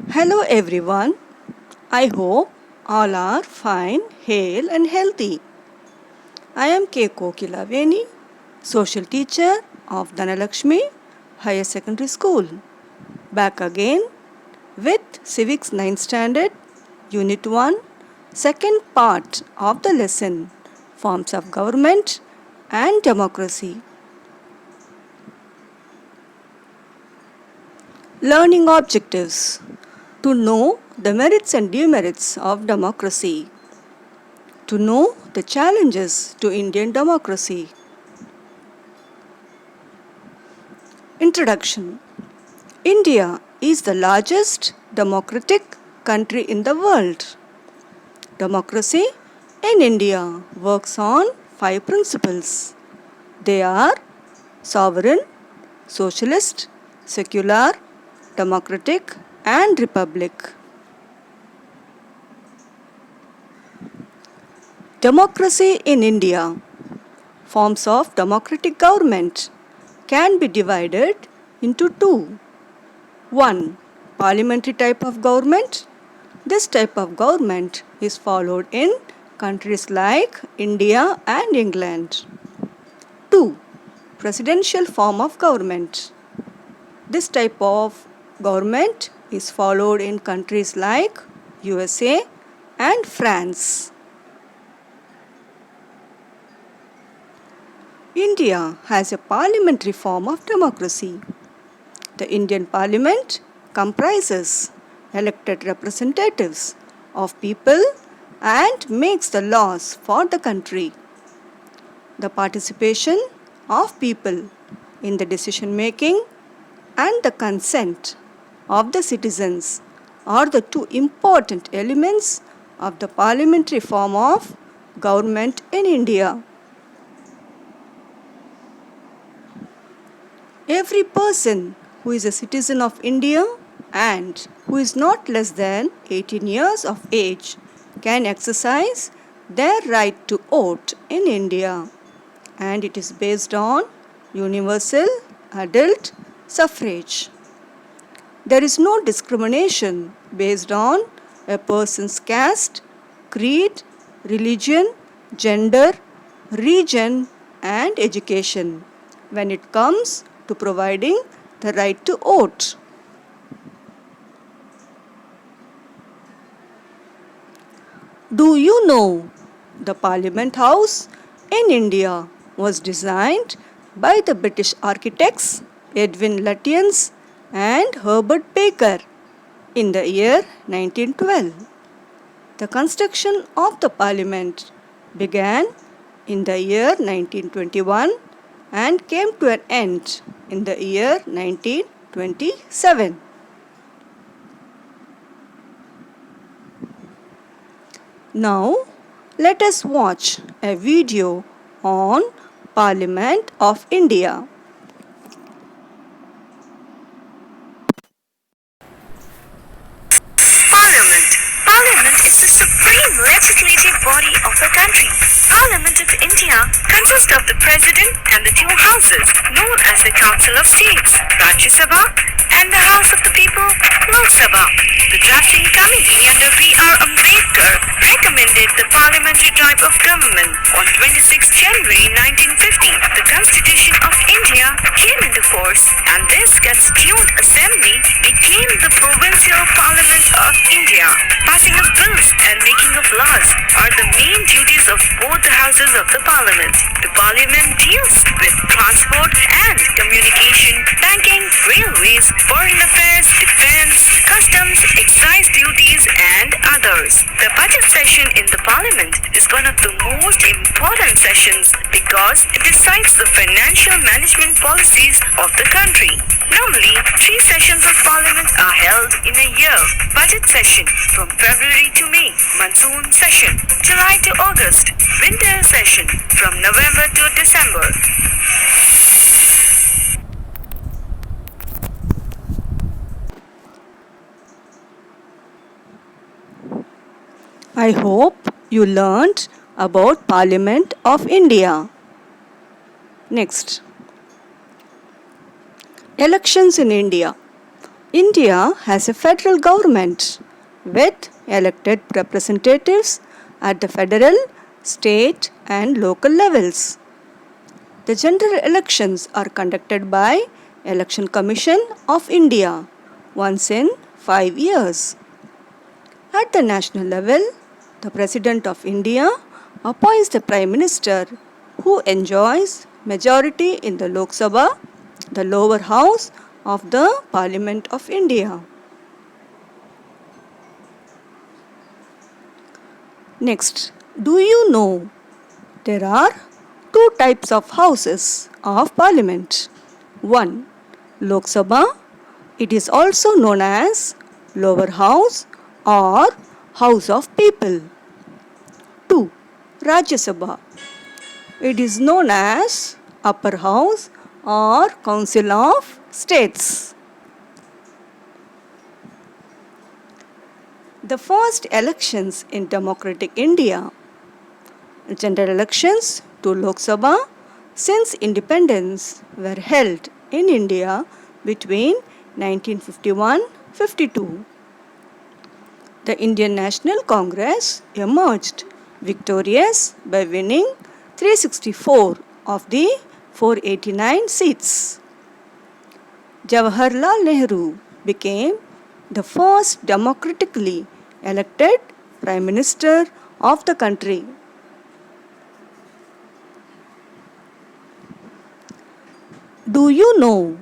Hello everyone. I hope all are fine, hale and healthy. I am K. Kokilaveni, social teacher of Dhanalakshmi Higher Secondary School. Back again with Civics 9th Standard, Unit 1, second part of the lesson, Forms of Government and Democracy. Learning objectives. To know the merits and demerits of democracy. To know the challenges to Indian democracy. Introduction. India is the largest democratic country in the world. Democracy in India works on 5 principles. They are sovereign, socialist, secular, democratic and republic. Democracy in India. Forms of democratic government can be divided into two. 1. Parliamentary type of government. This type of government is followed in countries like India and England. 2. Presidential form of government. This type of government is followed in countries like USA and France. India has a parliamentary form of democracy. The Indian Parliament comprises elected representatives of people and makes the laws for the country. The participation of people in the decision making and the consent of the citizens are the two important elements of the parliamentary form of government in India. Every person who is a citizen of India and who is not less than 18 years of age can exercise their right to vote in India, and it is based on universal adult suffrage. There is no discrimination based on a person's caste, creed, religion, gender, region, and education when it comes to providing the right to vote. Do you know the Parliament House in India was designed by the British architects Edwin Lutyens and Herbert Baker in the year 1912. The construction of the Parliament began in the year 1921 and came to an end in the year 1927. Now, let us watch a video on Parliament of India. Parliament is the supreme legislative body of the country. Parliament of India consists of the President and the two houses, known as the Council of States, Rajya Sabha, and the House of the People, Lok Sabha. The drafting committee under B.R. Ambedkar recommended the parliamentary type of government on 26 January 1950. The Constitution of India came into force, and this constituent assembly became the provincial parliament of India. Passing of bills and making of laws are the main duties of both the houses of the parliament. The parliament deals with transport and communication, banking, railways, foreign affairs, defense, customs, excise duties, and others. The budget session in the parliament is one of the most important sessions because it decides the financial management policies of the country. Normally, 3 sessions of parliament are held in a year. Budget session from February to May, monsoon session, July to August, winter session from November to December. I hope you learned about Parliament of India. Next. Elections in India. India has a federal government with elected representatives at the federal, state, and local levels. The general elections are conducted by Election Commission of India once in 5 years. At the national level, the President of India appoints the Prime Minister who enjoys majority in the Lok Sabha, the lower house of the Parliament of India. Next, do you know there are two types of houses of Parliament? One, Lok Sabha. It is also known as lower house or house of people. 2. Rajya Sabha. It is known as upper house or council of states. The first elections in democratic India, general elections to Lok Sabha since independence were held in India between 1951-52. The Indian National Congress emerged victorious by winning 364 of the 489 seats. Jawaharlal Nehru became the first democratically elected Prime Minister of the country. Do you know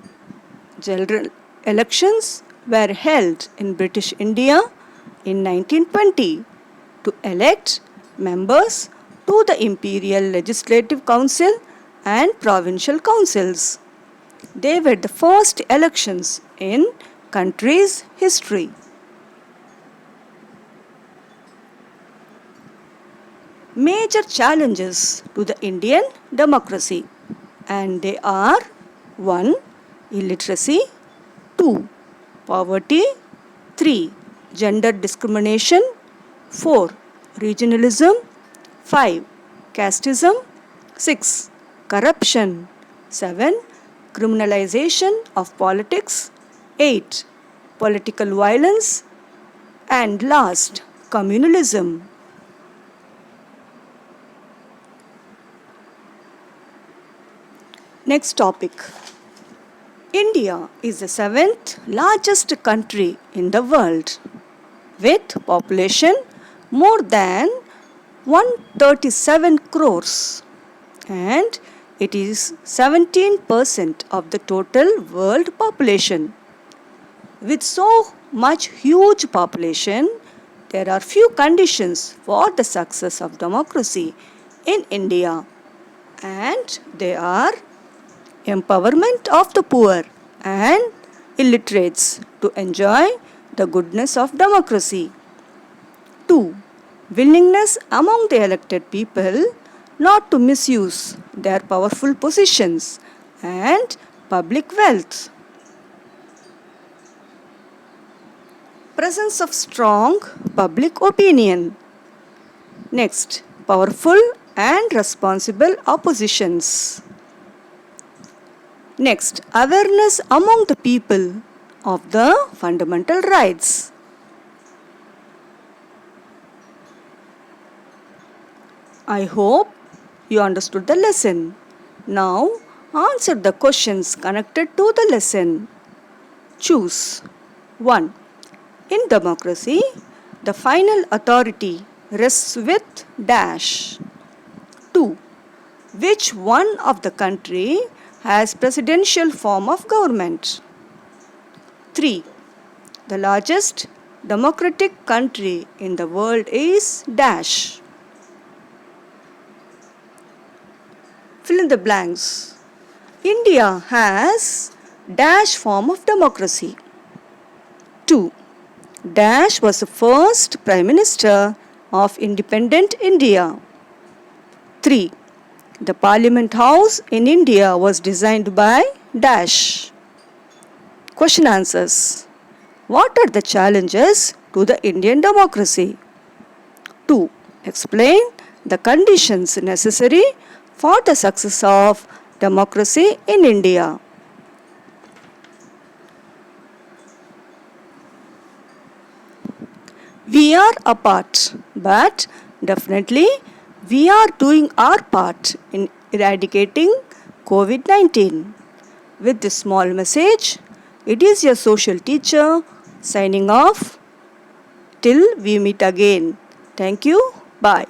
general elections were held in British India in 1920 to elect members to the Imperial Legislative Council and Provincial Councils. They were the first elections in country's history. Major challenges to the Indian democracy, and they are 1. Illiteracy, 2. Poverty, 3. Gender discrimination, 4. Regionalism, 5. Casteism, 6. Corruption, 7. Criminalization of politics, 8. Political violence, and last, communalism. Next topic. India is the 7th largest country in the world with population more than 137 crores, and it is 17% of the total world population. With so much huge population, there are few conditions for the success of democracy in India, and they are empowerment of the poor and illiterates to enjoy the goodness of democracy. 2. Willingness among the elected people not to misuse their powerful positions and public wealth. Presence of strong public opinion. Next, powerful and responsible oppositions. Next, awareness among the people of the fundamental rights. I hope you understood the lesson. Now, answer the questions connected to the lesson. Choose. 1. In democracy, the final authority rests with dash. 2. Which one of the country has presidential form of government? 3. The largest democratic country in the world is dash. Fill in the blanks. India has dash form of democracy. 2. Dash was the first Prime Minister of independent India. 3. The Parliament House in India was designed by dash. Question answers. What are the challenges to the Indian democracy? 2. Explain the conditions necessary for the success of democracy in India. We are apart, but definitely we are doing our part in eradicating COVID 19. With this small message, it is your social teacher signing off till we meet again. Thank you. Bye.